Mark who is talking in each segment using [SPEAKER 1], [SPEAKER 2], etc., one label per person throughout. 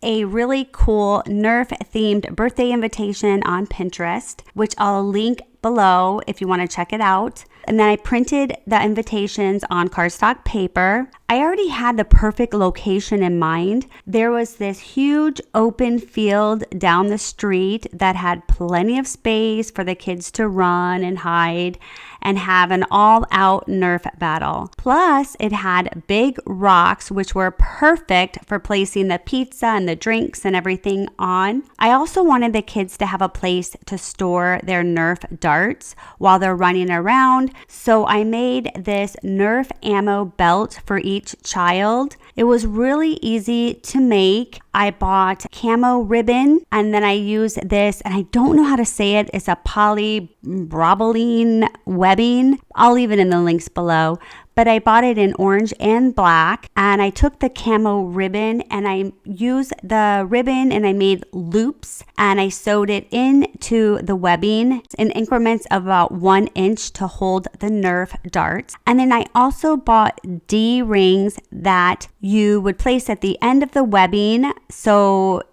[SPEAKER 1] a really cool Nerf themed birthday invitation on Pinterest, which I'll link below if you want to check it out. And then I printed the invitations on cardstock paper. I already had the perfect location in mind. There was this huge open field down the street that had plenty of space for the kids to run and hide and have an all-out Nerf battle. Plus, it had big rocks, which were perfect for placing the pizza and the drinks and everything on. I also wanted the kids to have a place to store their Nerf darts while they're running around. So I made this Nerf ammo belt for each child. It was really easy to make. I bought camo ribbon and then I used this, and I don't know how to say it. It's a polypropylene webbing. I'll leave it in the links below. But I bought it in orange and black, and I took the camo ribbon and I used the ribbon and I made loops and I sewed it into the webbing in increments of about 1 inch to hold the Nerf darts. And then I also bought D rings that you would place at the end of the webbing, so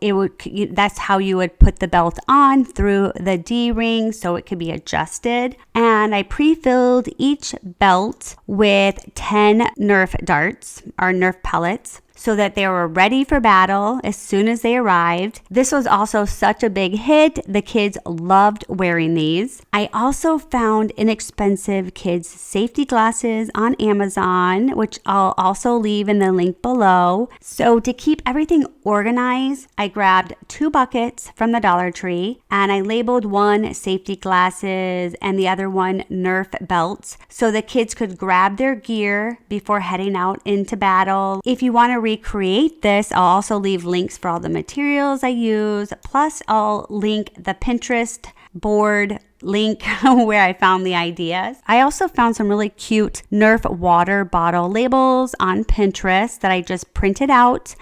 [SPEAKER 1] that's how you would put the belt on, through the D ring, so it could be adjusted. And I pre-filled each belt with 10 Nerf darts or Nerf pellets so that they were ready for battle as soon as they arrived. This was also such a big hit. The kids loved wearing these. I also found inexpensive kids' safety glasses on Amazon, which I'll also leave in the link below. So to keep everything organized, I grabbed 2 buckets from the Dollar Tree and I labeled one safety glasses and the other one Nerf belts so the kids could grab their gear before heading out into battle. If you want to recreate this, I'll also leave links for all the materials I use. Plus, I'll link the Pinterest board link where I found the ideas. I also found some really cute Nerf water bottle labels on Pinterest that I just printed out,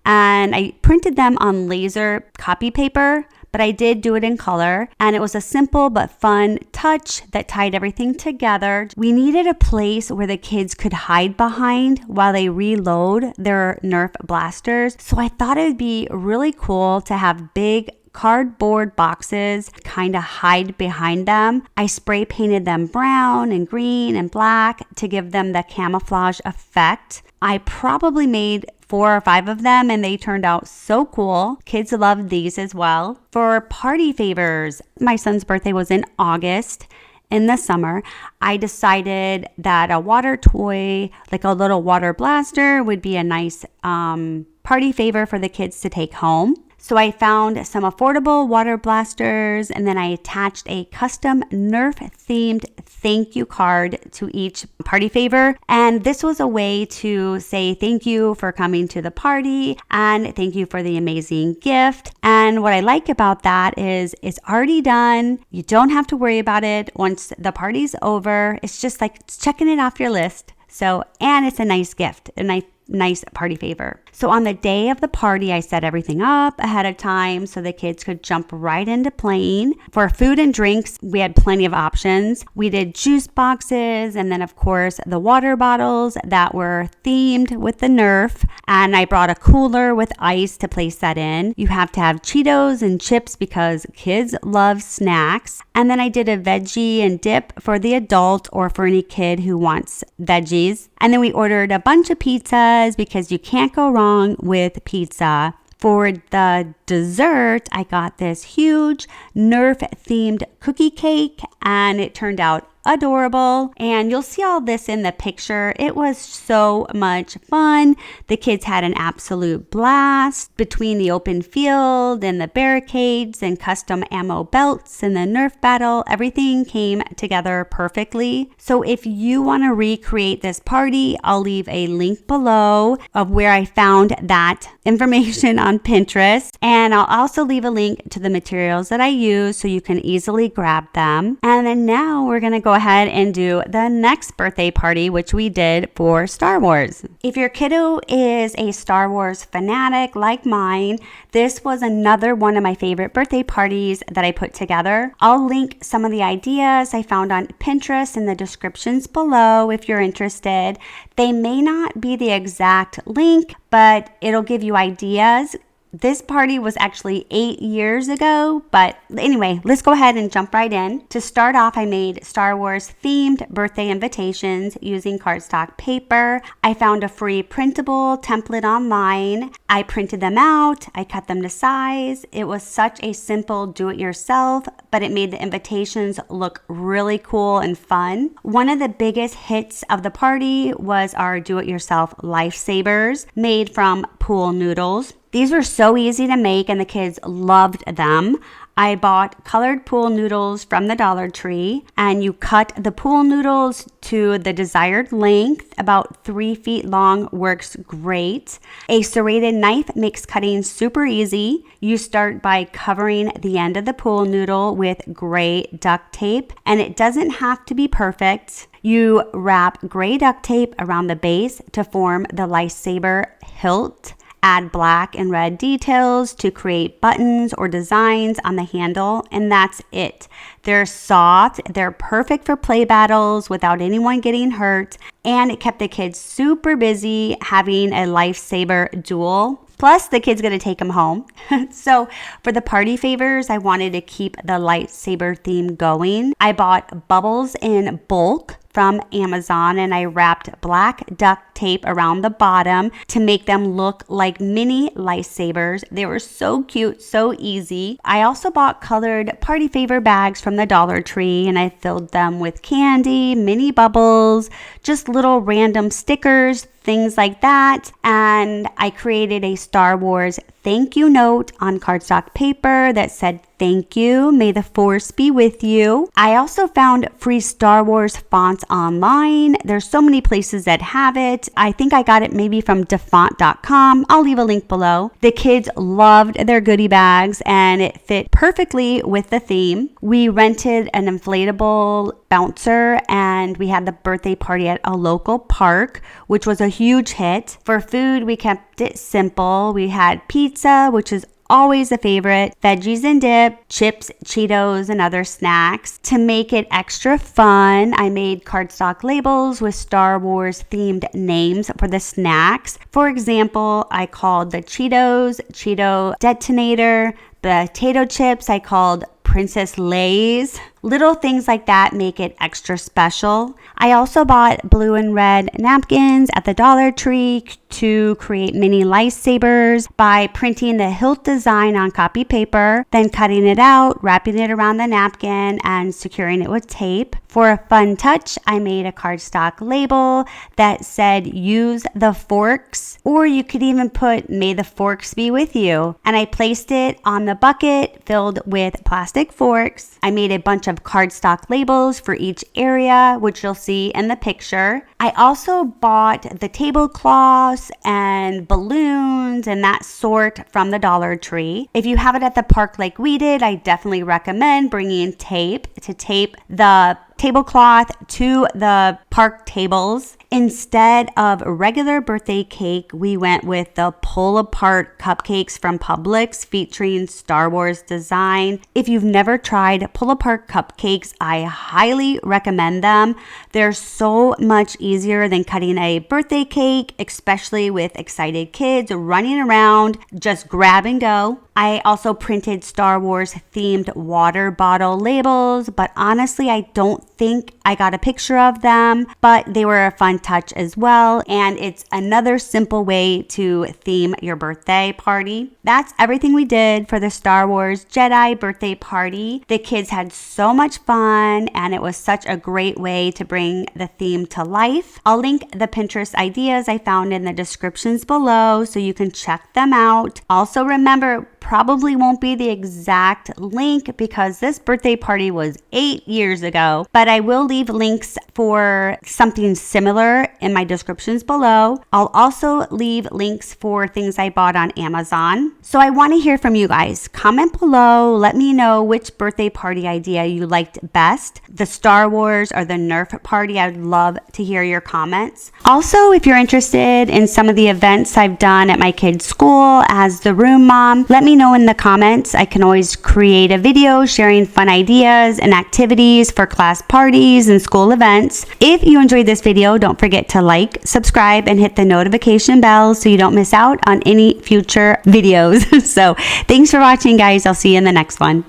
[SPEAKER 1] and I printed them on laser copy paper, but I did do it in color, and it was a simple but fun touch that tied everything together. We needed a place where the kids could hide behind while they reload their Nerf blasters, so I thought it would be really cool to have big cardboard boxes kind of hide behind them. I spray painted them brown and green and black to give them the camouflage effect. I probably made 4 or 5 of them and they turned out so cool. Kids loved these as well. For party favors, my son's birthday was in August. In the summer, I decided that a water toy, like a little water blaster, would be a nice party favor for the kids to take home. So I found some affordable water blasters, and then I attached a custom Nerf themed thank you card to each party favor. And this was a way to say thank you for coming to the party and thank you for the amazing gift. And what I like about that is it's already done. You don't have to worry about it once the party's over. It's just like checking it off your list. So, and it's a nice gift, a nice party favor. So on the day of the party, I set everything up ahead of time so the kids could jump right into playing. For food and drinks, we had plenty of options. We did juice boxes and then of course the water bottles that were themed with the Nerf. And I brought a cooler with ice to place that in. You have to have Cheetos and chips because kids love snacks. And then I did a veggie and dip for the adult or for any kid who wants veggies. And then we ordered a bunch of pizzas because you can't go wrong with pizza. For the dessert, I got this huge Nerf themed cookie cake and it turned out adorable. And you'll see all this in the picture. It was so much fun. The kids had an absolute blast between the open field and the barricades and custom ammo belts and the Nerf battle. Everything came together perfectly. So if you want to recreate this party, I'll leave a link below of where I found that information on Pinterest. And I'll also leave a link to the materials that I use so you can easily grab them. And then now we're going to go ahead and do the next birthday party, which we did for Star Wars. If your kiddo is a Star Wars fanatic like mine, this was another one of my favorite birthday parties that I put together. I'll link some of the ideas I found on Pinterest in the descriptions below if you're interested. They may not be the exact link, but it'll give you ideas This party was actually 8 years ago, but anyway, let's go ahead and jump right in. To start off, I made Star Wars themed birthday invitations using cardstock paper. I found a free printable template online. I printed them out. I cut them to size. It was such a simple do-it-yourself, but it made the invitations look really cool and fun. One of the biggest hits of the party was our do-it-yourself Lightsabers made from pool noodles. These were so easy to make and the kids loved them. I bought colored pool noodles from the Dollar Tree, and you cut the pool noodles to the desired length. About 3 feet long works great. A serrated knife makes cutting super easy. You start by covering the end of the pool noodle with gray duct tape, and it doesn't have to be perfect. You wrap gray duct tape around the base to form the lightsaber hilt. Add black and red details to create buttons or designs on the handle, and that's it. They're soft, they're perfect for play battles without anyone getting hurt, and it kept the kids super busy having a lightsaber duel. Plus, the kid's gonna take them home. So for the party favors, I wanted to keep the lightsaber theme going. I bought bubbles in bulk from Amazon, and I wrapped black duct tape around the bottom to make them look like mini lightsabers. They were so cute, so easy. I also bought colored party favor bags from the Dollar Tree, and I filled them with candy, mini bubbles, just little random stickers, things like that. And I created a Star Wars thank you note on cardstock paper that said, "Thank you. May the force be with you." I also found free Star Wars fonts online. There's so many places that have it. I think I got it maybe from defont.com. I'll leave a link below. The kids loved their goodie bags and it fit perfectly with the theme. We rented an inflatable bouncer and we had the birthday party at a local park, which was a huge hit. For food, we kept it simple. We had pizza, which is always a favorite, veggies and dip, chips, Cheetos, and other snacks. To make it extra fun, I made cardstock labels with Star Wars themed names for the snacks. For example, I called the Cheetos Cheeto Detonator. The potato chips I called Princess Lay's. Little things like that make it extra special. I also bought blue and red napkins at the Dollar Tree to create mini lightsabers by printing the hilt design on copy paper, then cutting it out, wrapping it around the napkin, and securing it with tape. For a fun touch, I made a cardstock label that said, "Use the forks," or you could even put, "May the forks be with you." And I placed it on the bucket filled with plastic forks. I made a bunch of cardstock labels for each area, which you'll see in the picture. I also bought the tablecloths and balloons and that sort from the Dollar Tree. If you have it at the park like we did, I definitely recommend bringing tape to tape the tablecloth to the park tables. Instead of regular birthday cake, we went with the pull-apart cupcakes from Publix featuring Star Wars design. If you've never tried pull-apart cupcakes, I highly recommend them. They're so much easier than cutting a birthday cake, especially with excited kids running around. Just grab and go. I also printed Star Wars themed water bottle labels, but honestly, I don't think I got a picture of them, but they were a fun touch as well. And it's another simple way to theme your birthday party. That's everything we did for the Star Wars Jedi birthday party. The kids had so much fun and it was such a great way to bring the theme to life. I'll link the Pinterest ideas I found in the descriptions below so you can check them out. Also remember, probably won't be the exact link because this birthday party was 8 years ago, but I will leave links for something similar in my descriptions below. I'll also leave links for things I bought on Amazon. So I want to hear from you guys. Comment below. Let me know which birthday party idea you liked best, the Star Wars or the Nerf party. I'd love to hear your comments. Also, if you're interested in some of the events I've done at my kids' school as the room mom, let me know in the comments. I can always create a video sharing fun ideas and activities for class parties and school events. If you enjoyed this video, don't forget to like, subscribe, and hit the notification bell so you don't miss out on any future videos. So thanks for watching, guys. I'll see you in the next one.